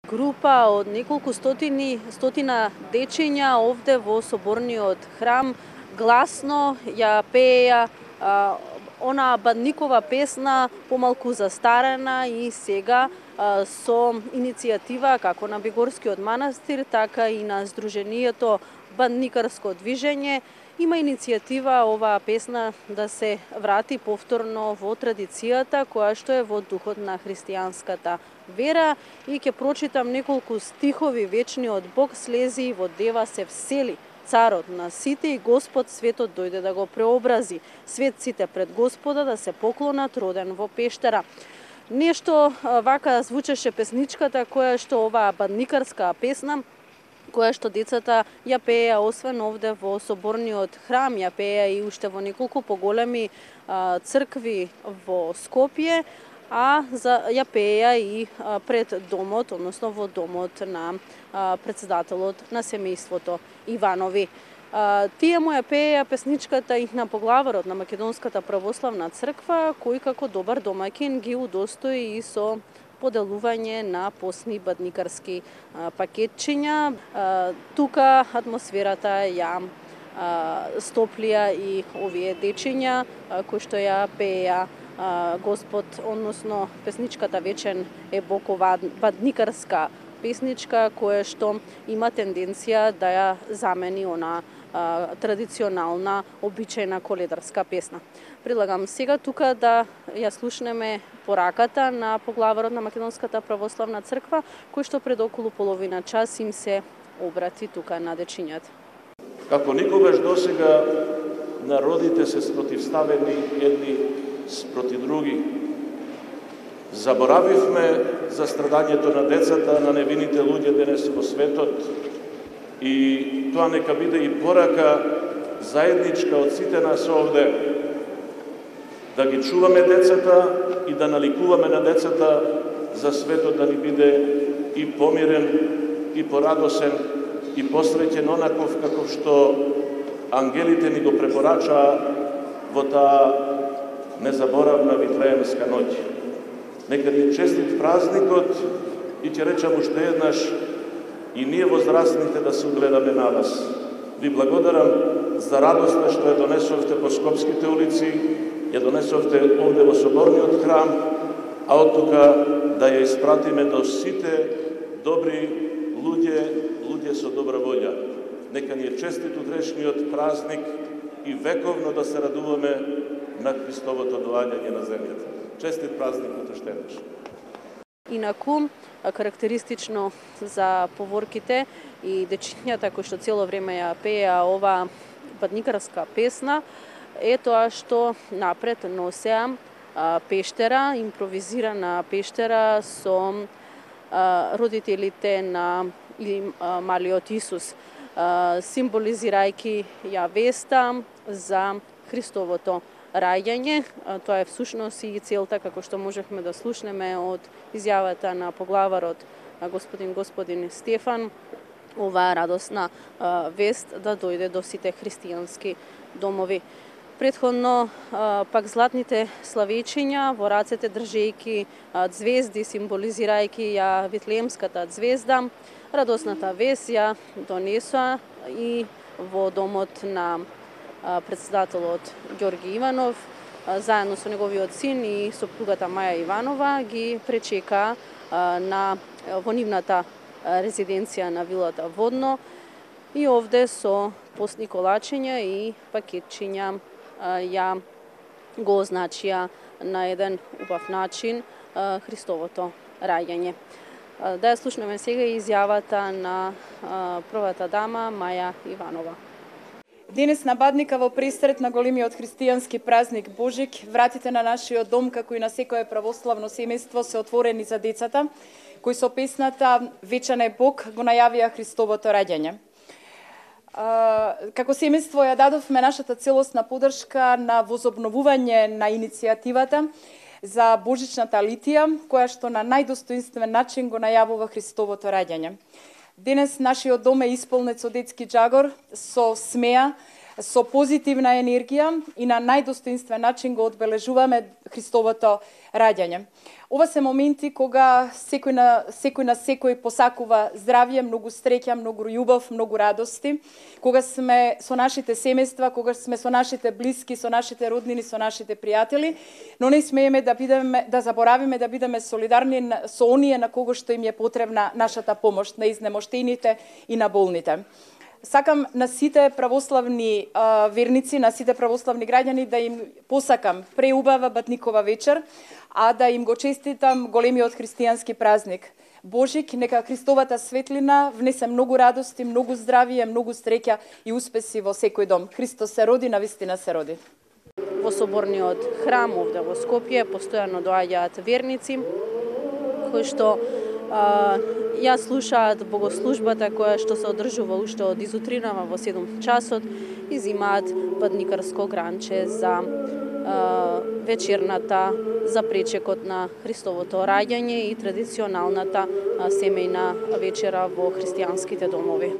Група од неколку стотина дечиња овде во соборниот храм гласно ја пееја онаа бадникова песна, помалку застарена и сега со иницијатива како на Бегорскиот манастир, така и на Сдруженијето Бадникарско движење. Има иницијатива оваа песна да се врати повторно во традицијата која што е во духот на христијанската вера, и ќе прочитам неколку стихови. Вечниот Бог слези и во дева се всели. Царот на сите и Господ светот дојде да го преобрази. Светците пред Господа да се поклонат, роден во пештера. Нешто вака звучеше песничката која што оваа бадникарска песна, која што децата ја пееа освен овде во соборниот храм, ја пееа и уште во неколку поголеми цркви во Скопје, а ја пееа и пред домот, односно во домот на претседателот на семејството Иванови. Тие му ја пееа песничката и на поглаварот на Македонската православна црква, кој како добар домаќин ги удостои и со поделување на постни бадникарски пакетчиња. Тука атмосферата ја стоплија и овие дечиња кои што ја пееа Господ, односно песничката Вечен е Бог, бадникарска песничка која што има тенденција да ја замени она традиционална, обичајна коледарска песна. Предлагам сега тука да ја слушнеме пораката на поглаварот на Македонската православна црква, кој што пред околу половина час им се обрати тука на дечињата. Како никогаш досега народите се спротивставени едни спроти други. Заборавивме за страдањето на децата, на невините луѓе денес во светот, и тоа нека биде и порака заедничка од сите нас овде, да ги чуваме децата и да наликуваме на децата за светот да ни биде и помирен, и порадосен, и посреќен онаков како што ангелите ни го препорачаа во таа незаборавна Витлеемска ноќ. Нека ни честит празникот и ќе речам уште еднаш, и ние возрастните да се угледаме на вас. Ви благодарам за радоста што ја донесовте по скопските улици, ја донесовте овде во соборниот храм, а од тука да ја испратиме до сите добри луѓе со добра волја. Нека ни е честит утрешниот празник и вековно да се радуваме на Христовото доаѓање на земјата. Честит празник уште еднаш. Инаку, карактеристично за поворките и дечињата кои што цело време ја пееа ова бадникарска песна е тоа што напред носеа пештера, импровизирана пештера со родителите на малиот Исус, символизирајќи ја веста за Христовото раѓање. Тоа е всушност и целта, како што можевме да слушнеме од изјавата на поглаварот господин Стефан, оваа радосна вест да дојде до сите христијански домови. Предходно пак златните славечиња во рацете држејќи звезди, символизирајќи ја Витлеемската звезда, радосната вест ја донесоа и во домот на претседателот Ѓорги Иванов, заедно со неговиот син и сопругата Маја Иванова, ги пречека во нивната резиденција на вилата Водно, и овде со постни колачиња и пакетчиња ја го означија на еден убав начин Христовото раѓање. Да ја слушнеме сега изјавата на првата дама Маја Иванова. Денес на Бадника во пресрет на големиот христијански празник Божик, вратите на нашиот дом, како и на секое православно семејство, се отворени за децата, кои со песната Вечен е Бог го најавија Христовото раѓање. Како семејство ја дадовме нашата целосна поддршка на возобновување на иницијативата за Божичната литија, која што на најдостоинствен начин го најавува Христовото раѓање. Денес нашиот дом е исполнет со детски джагор, со смеа, со позитивна енергија и на најдостоинствен начин го одбележуваме Христовото раѓање. Ова се моменти кога секој на секој посакува здравје, многу среќа, многу љубов, многу радости, кога сме со нашите семејства, кога сме со нашите блиски, со нашите роднини, со нашите пријатели, но не смееме да заборавиме да бидеме солидарни со оние на кого што им е потребна нашата помош, на изнемоштените и на болните. Сакам на сите православни верници, на сите православни граѓани да им посакам преубава Батникова вечер, а да им го честитам големиот христијански празник. Божик, нека Христовата светлина внесе многу радости, многу здравие, многу среќа и успеси во секој дом. Христос се роди, навистина се роди. Во соборниот храм овде во Скопје постојано доаѓаат верници кои што ја слушаат богослужбата која што се одржува уште од изутринава во 7 часот и зимаат падникарско гранче за вечерната, за пречекот на Христовото раѓање и традиционалната семејна вечера во христијанските домови.